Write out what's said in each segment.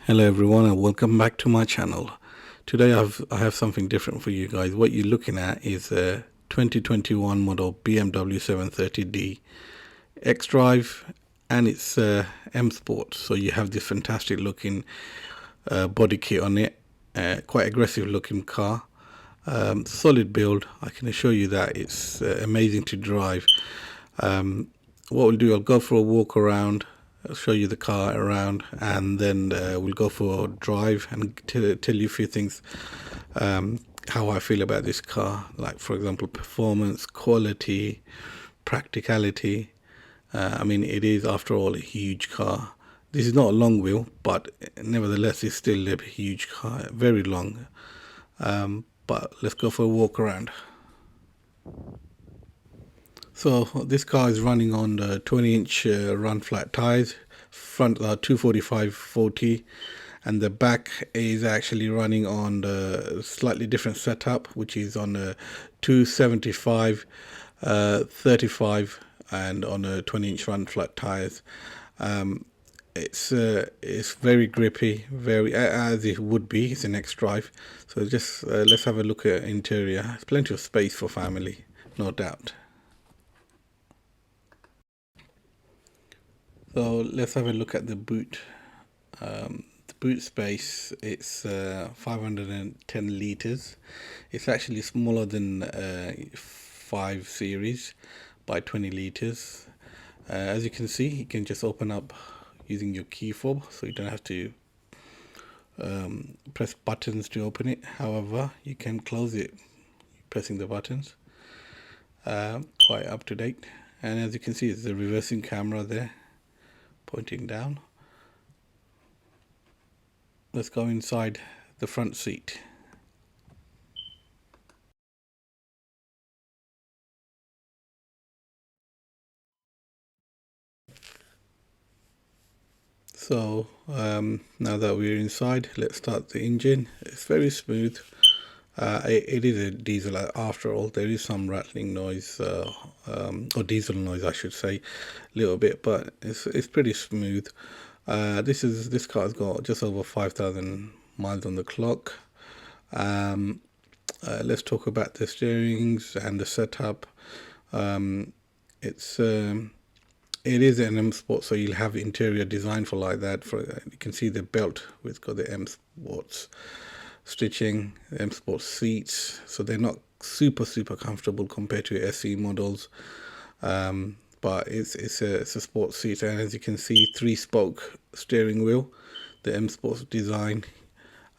Hello everyone and welcome back to my channel. Today I have something different for you guys. What you're looking at is a 2021 model BMW 730d xDrive, and it's M Sport. So you have this fantastic looking body kit on it, quite aggressive looking car, solid build. I can assure you that it's amazing to drive. What we'll do, I'll go for a walk around. I'll show you the car around, and then we'll go for a drive and tell you a few things, how I feel about this car, like for example performance, quality, practicality. I mean, it is after all a huge car. This is not a long wheel, but nevertheless it's still a huge car, very long. But let's go for a walk around. So this car is running on the 20-inch run flat tires. Front are 245/40, and the back is actually running on the slightly different setup, which is on a 275 35 and on a 20-inch run flat tires. It's very grippy, very as it would be. It's an xDrive. So just let's have a look at interior. There's plenty of space for family, no doubt. So let's have a look at the boot. The boot space, it's 510 liters. It's actually smaller than 5 series by 20 liters. As you can see, you can just open up using your key fob, so you don't have to press buttons to open it. However, you can close it pressing the buttons. Quite up to date. And as you can see, there's a reversing camera there pointing down. Let's go inside the front seat. So now that we're inside, let's start the engine. It's very smooth. It is a diesel after all. There is some rattling noise, or diesel noise I should say, a little bit, but it's pretty smooth. This car's got just over 5,000 miles on the clock. Let's talk about the steerings and the setup. It's it is an M Sport, so you'll have interior design for like that. For you can see the belt with got the M Sports stitching, M Sport seats, so they're not super comfortable compared to SE models. But it's a sports seat, and as you can see, 3-spoke steering wheel, the M Sports design.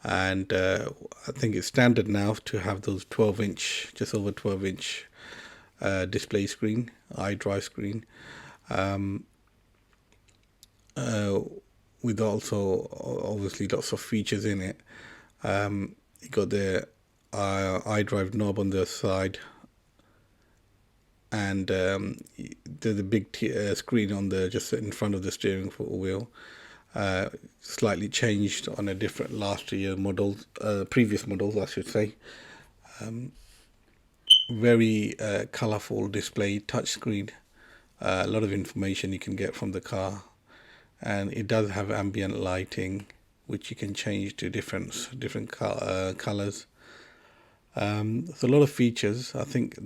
And I think it's standard now to have those 12-inch, just over 12-inch display screen, iDrive screen, with also obviously lots of features in it. You got the iDrive knob on the side, and there's a big screen on the just in front of the steering wheel. Slightly changed on a different last year models, previous models I should say. Very colorful display, touchscreen. A lot of information you can get from the car, and it does have ambient lighting, which you can change to different colors. There's a lot of features. I think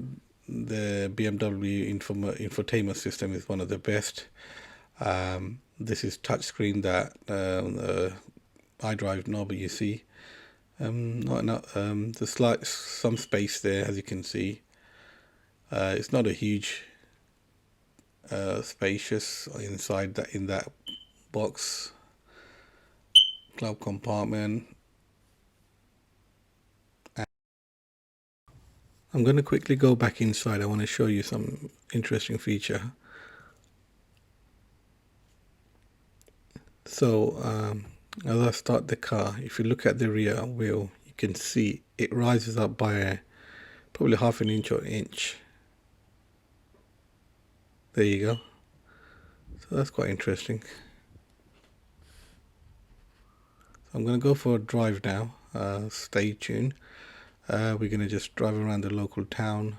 the BMW infotainment system is one of the best. This is touchscreen, that iDrive knob you see. There's some space there, as you can see. It's not a huge spacious inside in that box. Glove compartment. I'm going to quickly go back inside. I want to show you some interesting feature. So as I start the car, if you look at the rear wheel, you can see it rises up by probably half an inch or an inch. There you go. So that's quite interesting. So I'm going to go for a drive now. Stay tuned. We're going to just drive around the local town.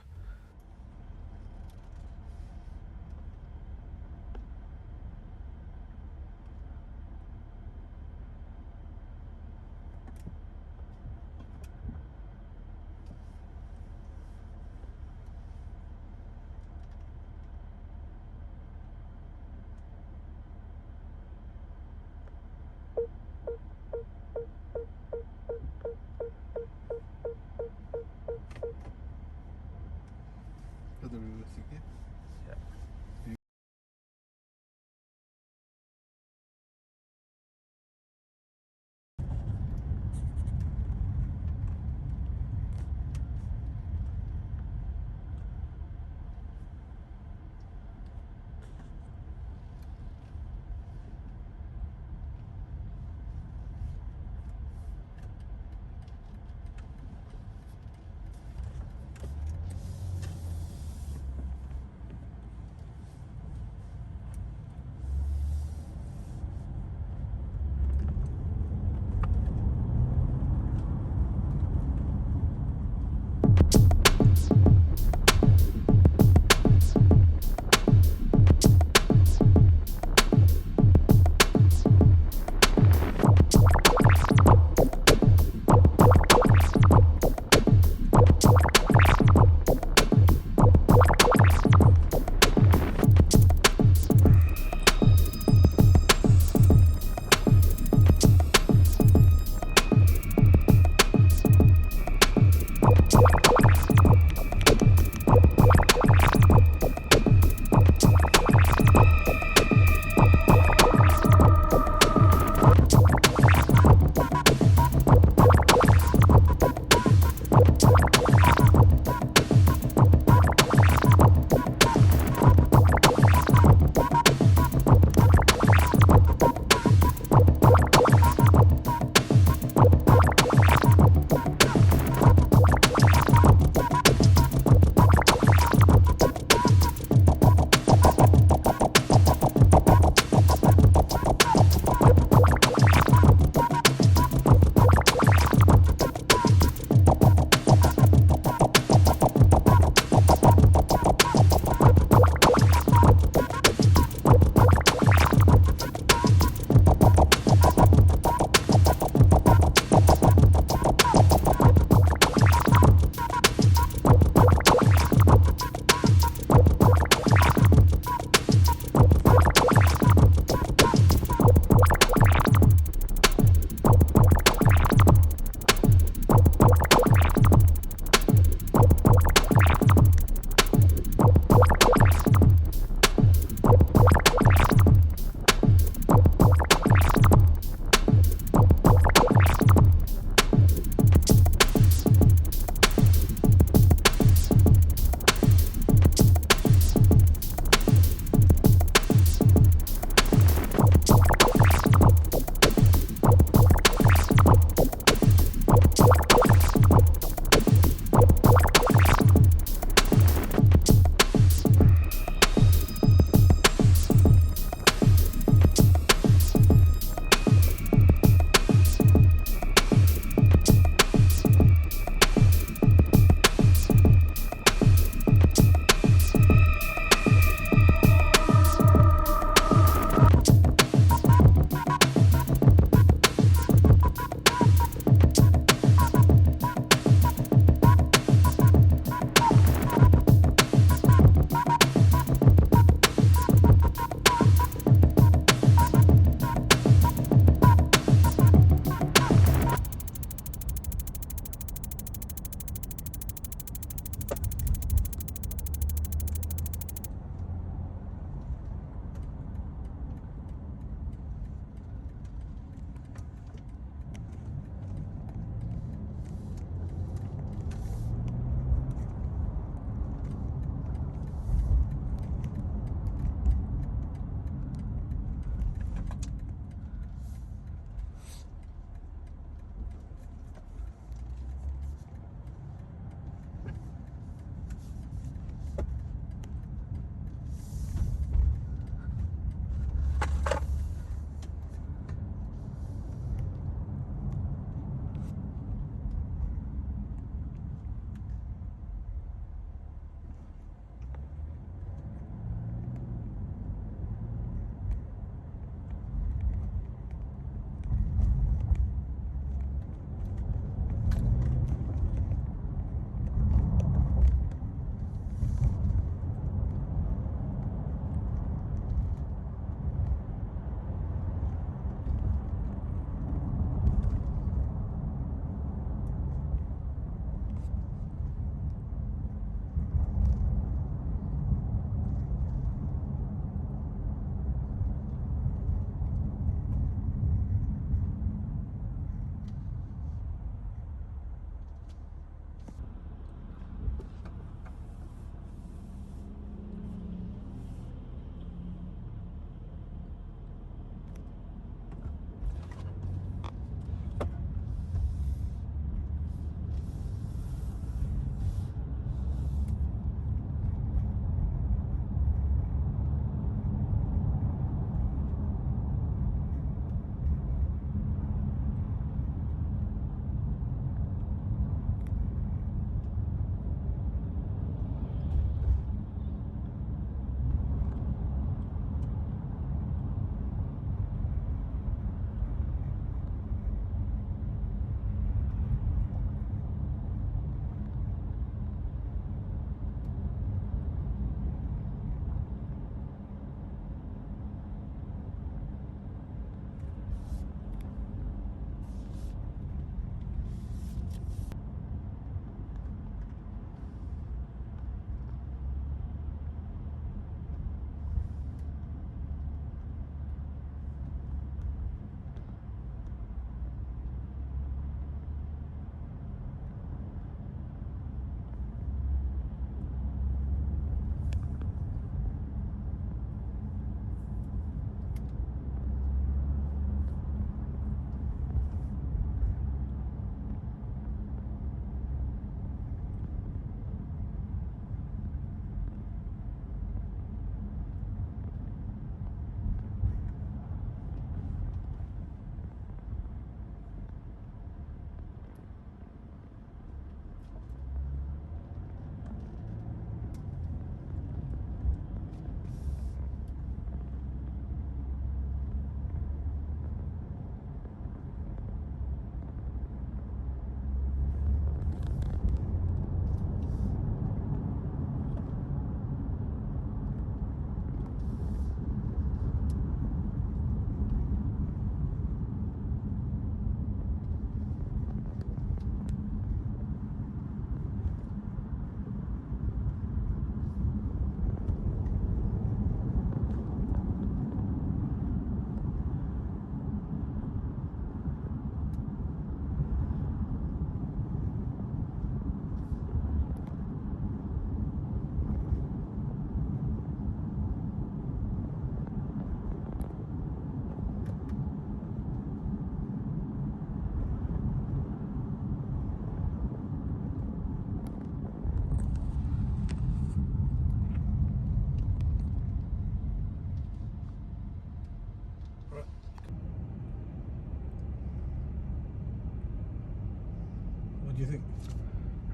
What do you think?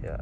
Yeah.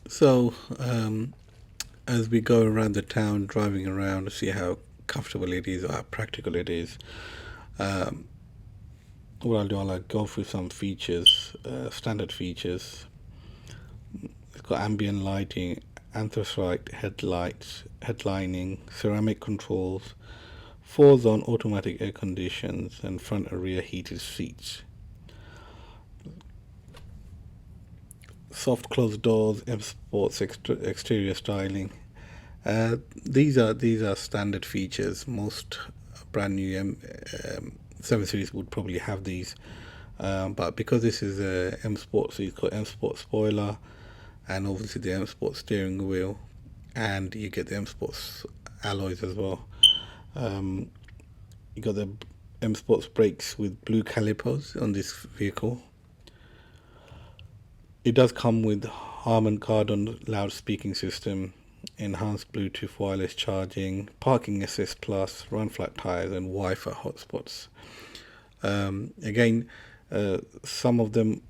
So, as we go around the town, driving around to see how comfortable it is or how practical it is, um, what I'll do, I'll go through some features, standard features. It's got ambient lighting, anthracite headlights, headlining, ceramic controls, 4-zone automatic air conditions, and front and rear heated seats. Soft closed doors, M Sports exterior styling. These are standard features. Most brand new 7 Series would probably have these, but because this is a M Sport, so you've got M Sport spoiler, and obviously the M Sport steering wheel, and you get the M Sports alloys as well. You got the M Sports brakes with blue calipers on this vehicle. It does come with Harman Kardon loudspeaking system, enhanced Bluetooth wireless charging, parking assist plus, run flat tires, and Wi-Fi hotspots. Again, some of them,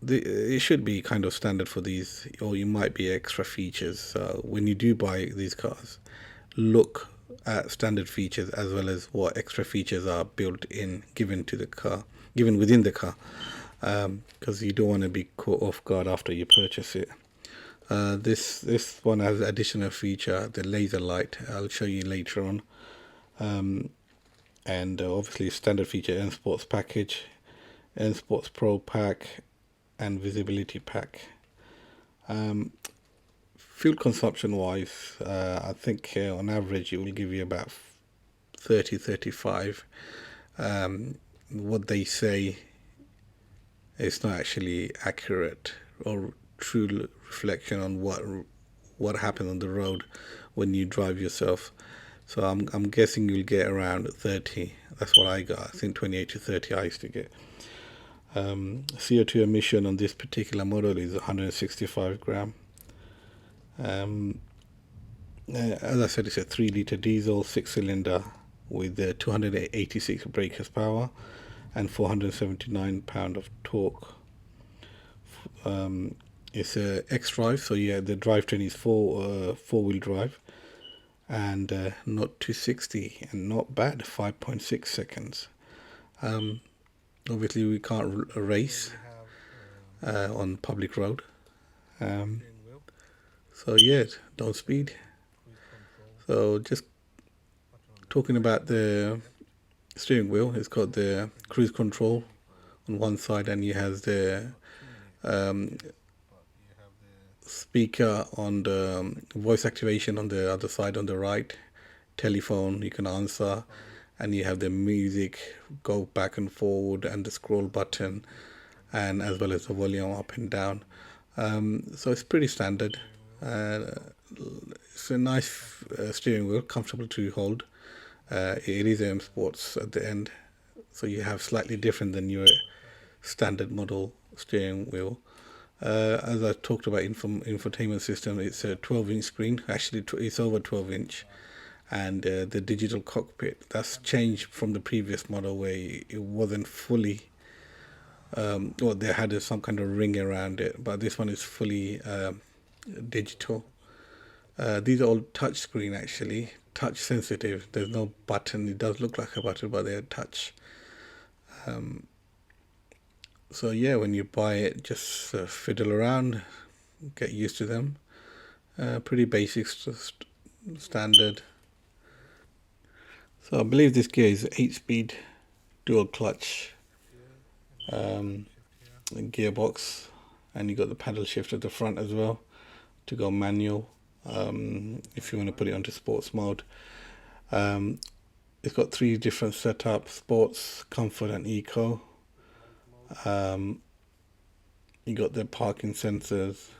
it should be kind of standard for these, or you might be extra features. So when you do buy these cars, look at standard features as well as what extra features are built in, given to the car, given within the car, because you don't want to be caught off guard after you purchase it. This one has additional feature, the laser light. I'll show you later on. And obviously standard feature N Sports package, N Sports Pro pack, and visibility pack. Fuel consumption wise, I think on average it will give you about 30-35. What they say is not actually accurate or true reflection on what happens on the road when you drive yourself. So I'm guessing you'll get around 30. That's what I got. I think 28 to 30 I used to get. CO2 emission on this particular model is 165 gram. As I said, it's a 3-litre diesel, 6-cylinder with 286 brake horsepower and 479 pound of torque. It's a xDrive, so yeah, the drivetrain is four-wheel drive, and not 260, and not bad, 5.6 seconds. Obviously we can't race on public road, so yeah, don't speed. So just talking about the steering wheel, it's got the cruise control on one side, and you have the speaker on the voice activation on the other side on the right, telephone you can answer, and you have the music go back and forward, and the scroll button, and as well as the volume up and down. So it's pretty standard. It's a nice steering wheel, comfortable to hold. It is M Sports at the end, so you have slightly different than your standard model steering wheel. As I talked about infotainment system, it's a 12-inch screen. Actually, it's over 12-inch, and the digital cockpit, that's changed from the previous model where it wasn't fully. Well, they had some kind of ring around it, but this one is fully digital. These are all touch screen, actually, touch sensitive. There's no button. It does look like a button, but they're touch. So yeah, when you buy it, just fiddle around, get used to them. Pretty basic, standard. So I believe this gear is 8-speed dual clutch gearbox, and you got the paddle shift at the front as well to go manual if you want to put it onto sports mode. It's got 3 different setups: sports, comfort, and eco. You got the parking sensors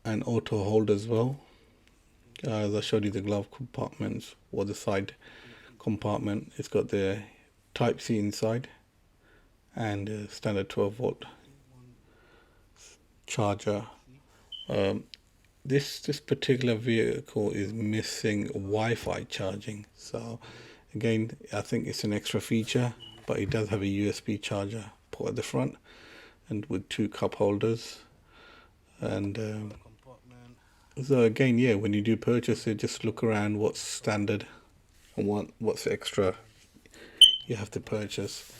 and auto hold as well. As I showed you the glove compartments or the side compartment, it's got the Type C inside and a standard 12-volt charger. This particular vehicle is missing Wi-Fi charging, so again, I think it's an extra feature, but it does have a USB charger port at the front and with 2 cup holders. And so again, yeah, when you do purchase it, just look around what's standard and what's extra you have to purchase.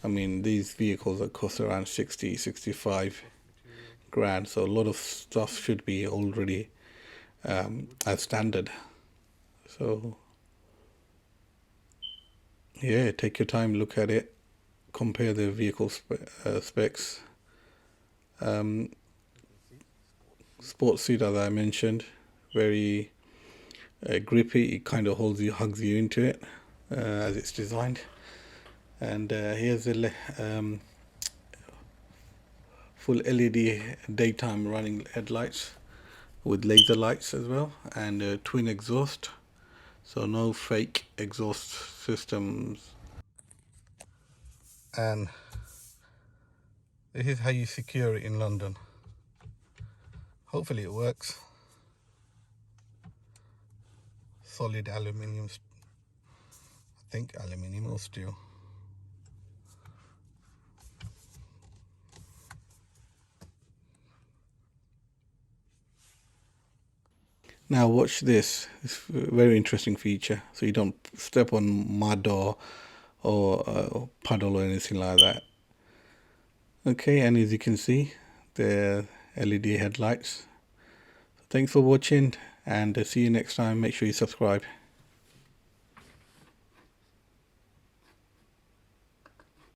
I mean, these vehicles that cost around 65 grand, so a lot of stuff should be already as standard. So yeah, take your time, look at it, compare the vehicle specs. Sports seat, as I mentioned, very grippy. It kind of hugs you into it as it's designed. And here's the full LED daytime running headlights with laser lights as well, and twin exhaust, so no fake exhaust systems. And this is how you secure it in London. Hopefully it works. Solid aluminium, I think aluminium or steel. Now watch this. It's a very interesting feature, so you don't step on mud or puddle or anything like that. Okay, and as you can see, the LED headlights. Thanks for watching, and see you next time. Make sure you subscribe.